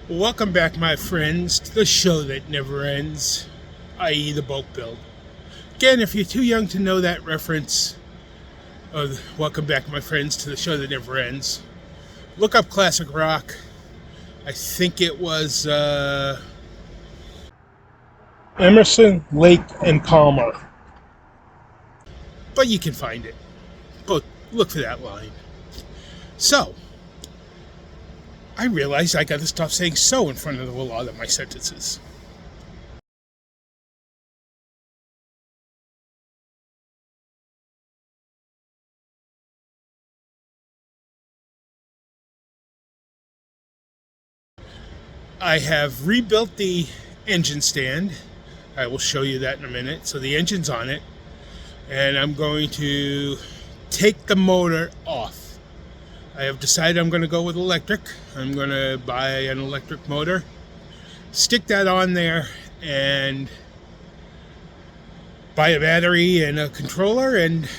Welcome back, my friends, to the show that never ends, i.e., the bulk build. Again, if you're too young to know that reference of welcome back, my friends, to the show that never ends, look up classic rock. I think it was Emerson, Lake, and Palmer. But you can find it. Go look for that line. So, I realized I got to stop saying so in front of a lot of my sentences. I have rebuilt the engine stand. I will show you that in a minute. So the engine's on it, and I'm going to take the motor off. I have decided I'm going to go with electric. I'm going to buy an electric motor, stick that on there, and buy a battery and a controller and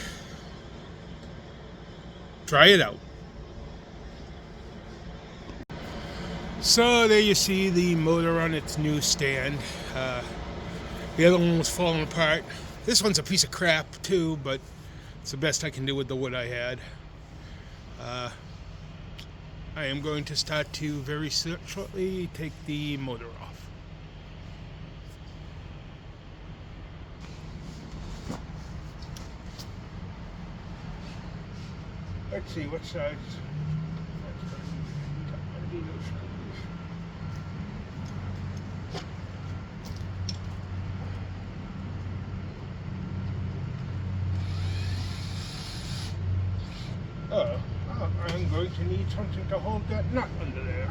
try it out. So there you see the motor on its new stand. The other one was falling apart. This one's a piece of crap too, but it's the best I can do with the wood I had. I am going to start to very shortly take the motor off. Let's see, what size? Oh, I'm going to need something to hold that nut under there.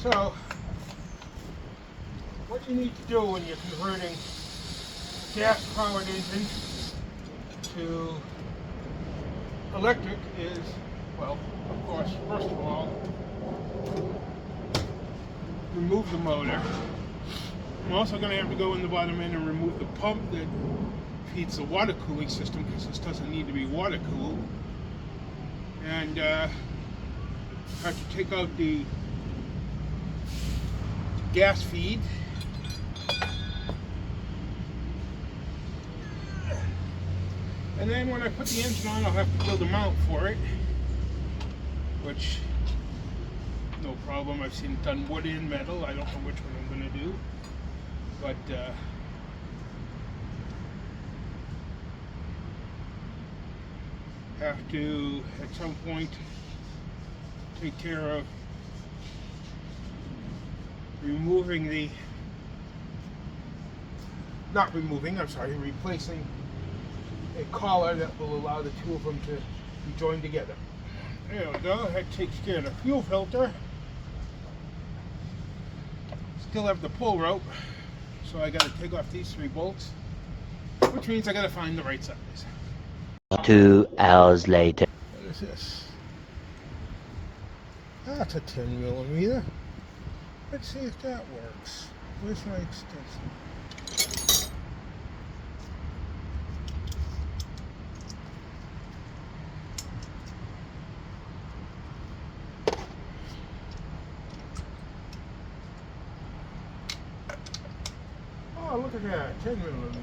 So, what you need to do when you're converting gas-powered engine to electric is, well, of course, first of all, remove the motor. I'm also going to have to go in the bottom end and remove the pump that feeds the water cooling system, because this doesn't need to be water cooled. And have to take out the gas feed. And then when I put the engine on, I'll have to build a mount for it, which, no problem. I've seen it done wood and metal. I don't know which one I'm going to do, but have to, at some point, take care of replacing a collar that will allow the two of them to be joined together. There we go. That takes care of the fuel filter. Still have the pull rope, so I got to take off these 3 bolts, which means I got to find the right size. 2 hours later. What is this? That's a 10 millimeter. Let's see if that works. Where's my extension? Oh, look at that, 10 millimeter.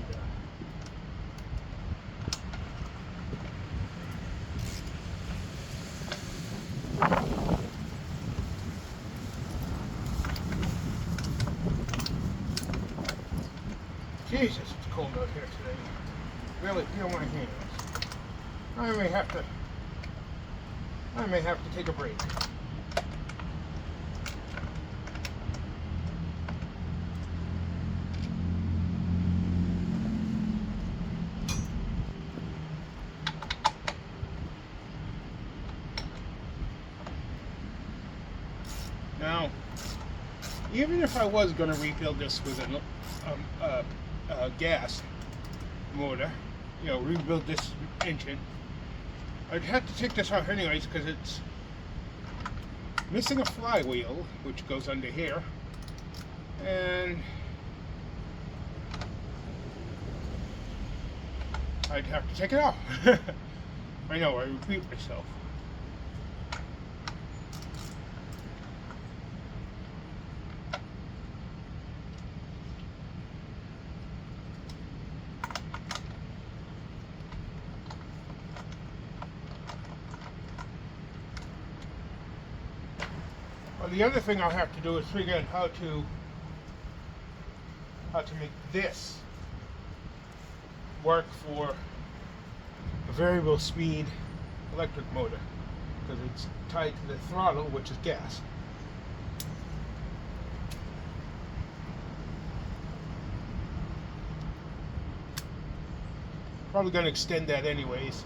Jesus, it's cold out here today. Really feel my hands. I may have to take a break. Now, even if I was going to rebuild this with a gas motor, rebuild this engine, I'd have to take this off anyways because it's missing a flywheel, which goes under here, and I'd have to take it off. I know, I repeat myself. Well, the other thing I'll have to do is figure out how to make this work for a variable speed electric motor, because it's tied to the throttle, which is gas. Probably going to extend that anyways.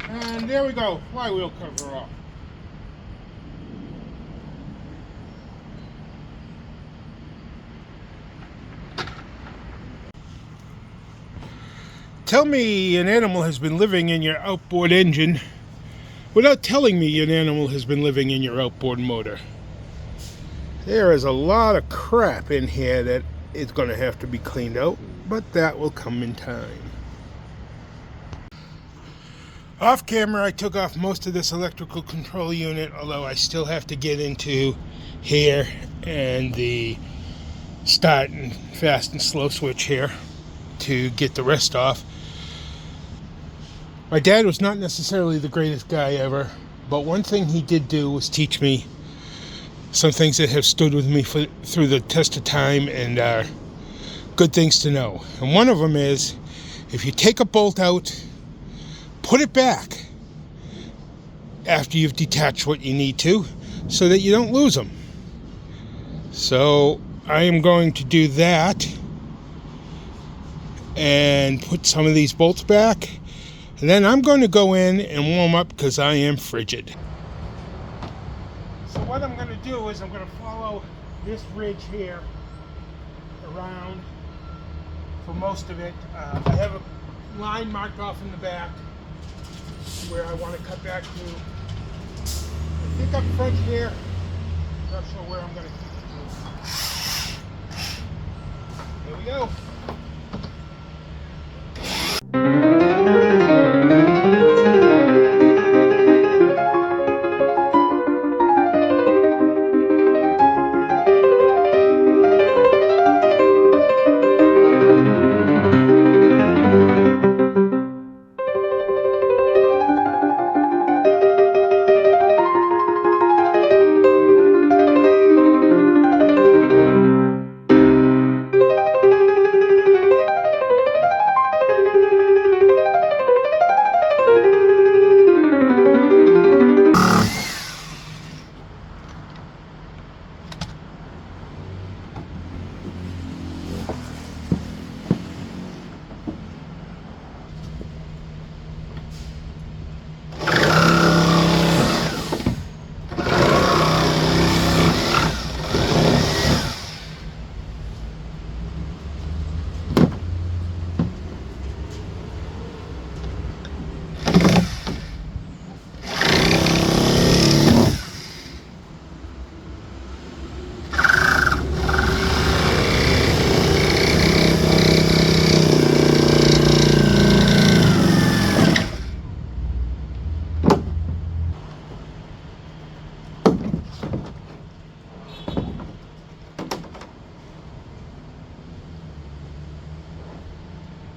And there we go, flywheel cover off. Tell me an animal has been living in your outboard engine without telling me an animal has been living in your outboard motor. There is a lot of crap in here that is going to have to be cleaned out, but that will come in time. Off camera, I took off most of this electrical control unit, although I still have to get into here and the start and fast and slow switch here to get the rest off. My dad was not necessarily the greatest guy ever, but one thing he did do was teach me some things that have stood with me through the test of time and are good things to know. And one of them is, if you take a bolt out, put it back after you've detached what you need to, so that you don't lose them. So I am going to do that and put some of these bolts back. And then I'm going to go in and warm up because I am frigid. So what I'm going to do is I'm going to follow this ridge here around for most of it. I have a line marked off in the back where I want to cut back to. I think up front here, not sure where I'm going to keep it. Here we go.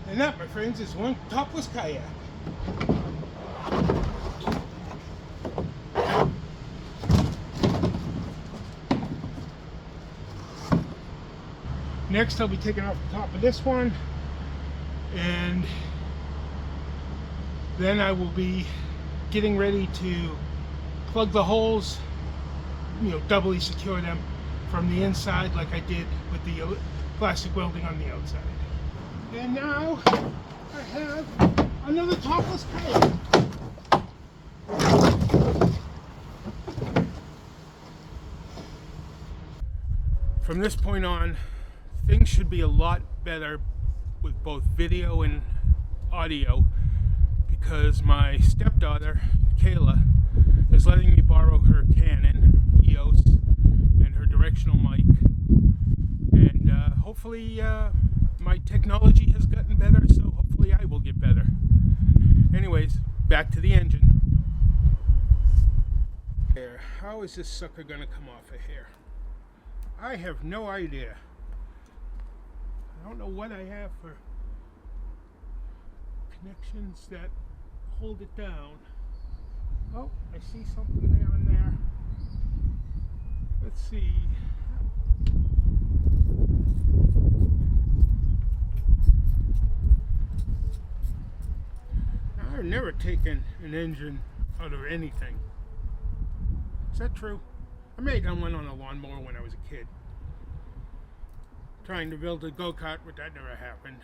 And that, my friends, is one topless kayak. Next, I'll be taking off the top of this one, and then I will be getting ready to plug the holes, doubly secure them from the inside like I did with the plastic welding on the outside. And now I have another topless kayak. From this point on, things should be a lot better with both video and audio, because my stepdaughter, Kayla, is letting me borrow her Canon EOS and her directional mic. And hopefully my technology has gotten better, so hopefully I will get better. Anyways, back to the engine. How is this sucker going to come off of here? I have no idea. I don't know what I have for connections that hold it down. Oh, I see something there and there. Let's see. I've never taken an engine out of anything. Is that true? I may have done one on a lawnmower when I was a kid. Trying to build a go-kart, but that never happened.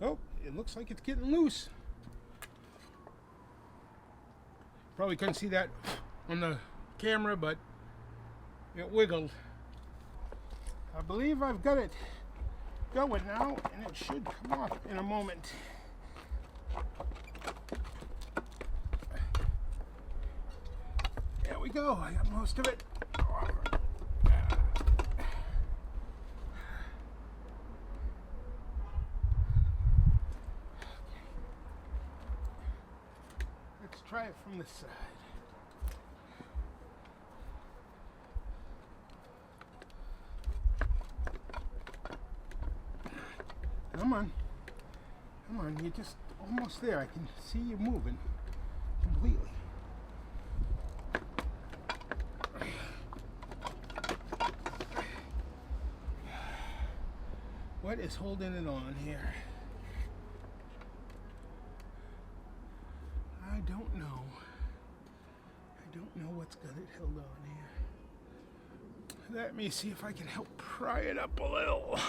Oh, it looks like it's getting loose. Probably couldn't see that on the camera, but it wiggled. I believe I've got it going now, and it should come off in a moment. There we go. I got most of it. Let's try it from this side. Come on. Come on, you're just almost there. I can see you moving completely. What is holding it on here? I don't know. I don't know what's got it held on here. Let me see if I can help pry it up a little.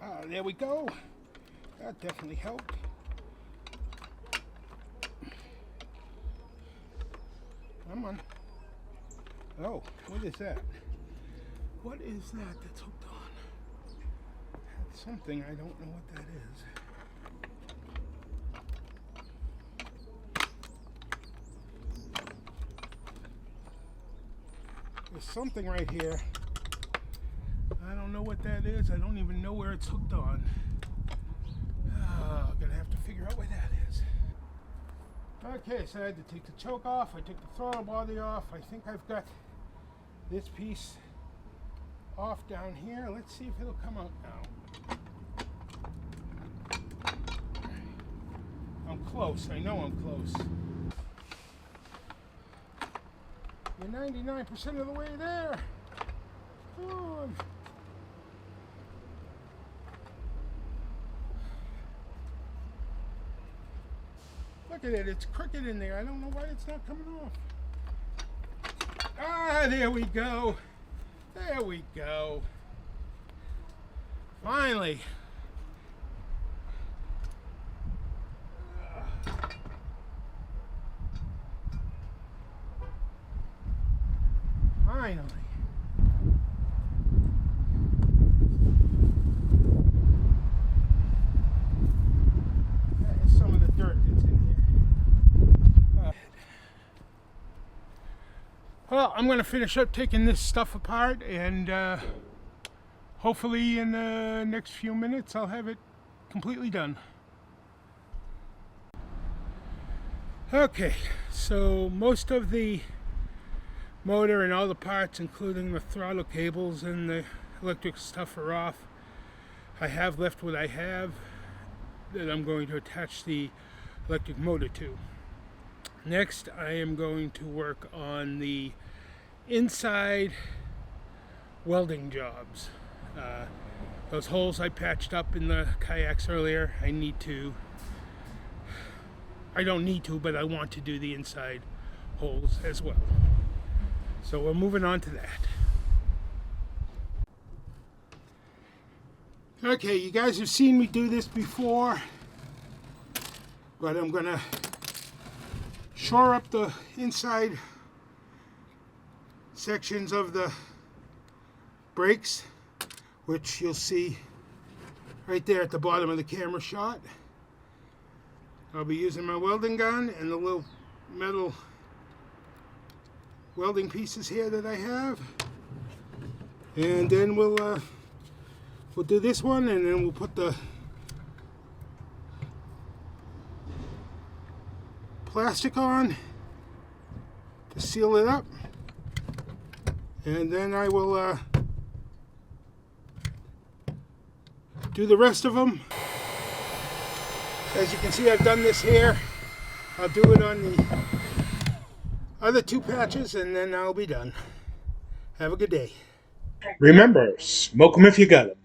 Ah, there we go. That definitely helped. Come on. Oh, what is that? What is that that's hooked on? That's something, I don't know what that is. There's something right here. I don't know what that is. I don't even know where it's hooked on. I'm gonna have to figure out where that is. Okay, so I had to take the choke off. I took the throttle body off. I think I've got this piece off down here. Let's see if it'll come out now. I'm close. I know I'm close. You're 99% of the way there. Come on. Look at it. It's crooked in there. I don't know why it's not coming off. Ah, there we go. There we go. Finally. Finally. That is some of the dirt that's in here. Well, I'm going to finish up taking this stuff apart, and hopefully in the next few minutes I'll have it completely done. Okay, so most of the motor and all the parts, including the throttle cables and the electric stuff, are off. I have left what I have that I'm going to attach the electric motor to. Next, I am going to work on the inside welding jobs. Those holes I patched up in the kayaks earlier, I don't need to, but I want to do the inside holes as well. So we're moving on to that. Okay, you guys have seen me do this before, but I'm gonna shore up the inside sections of the brakes, which you'll see right there at the bottom of the camera shot. I'll be using my welding gun and the little metal welding pieces here that I have, and then we'll do this one, and then we'll put the plastic on to seal it up, and then I will do the rest of them. As you can see, I've done this here. I'll do it on the other two patches, and then I'll be done. Have a good day. Remember, smoke 'em if you got 'em.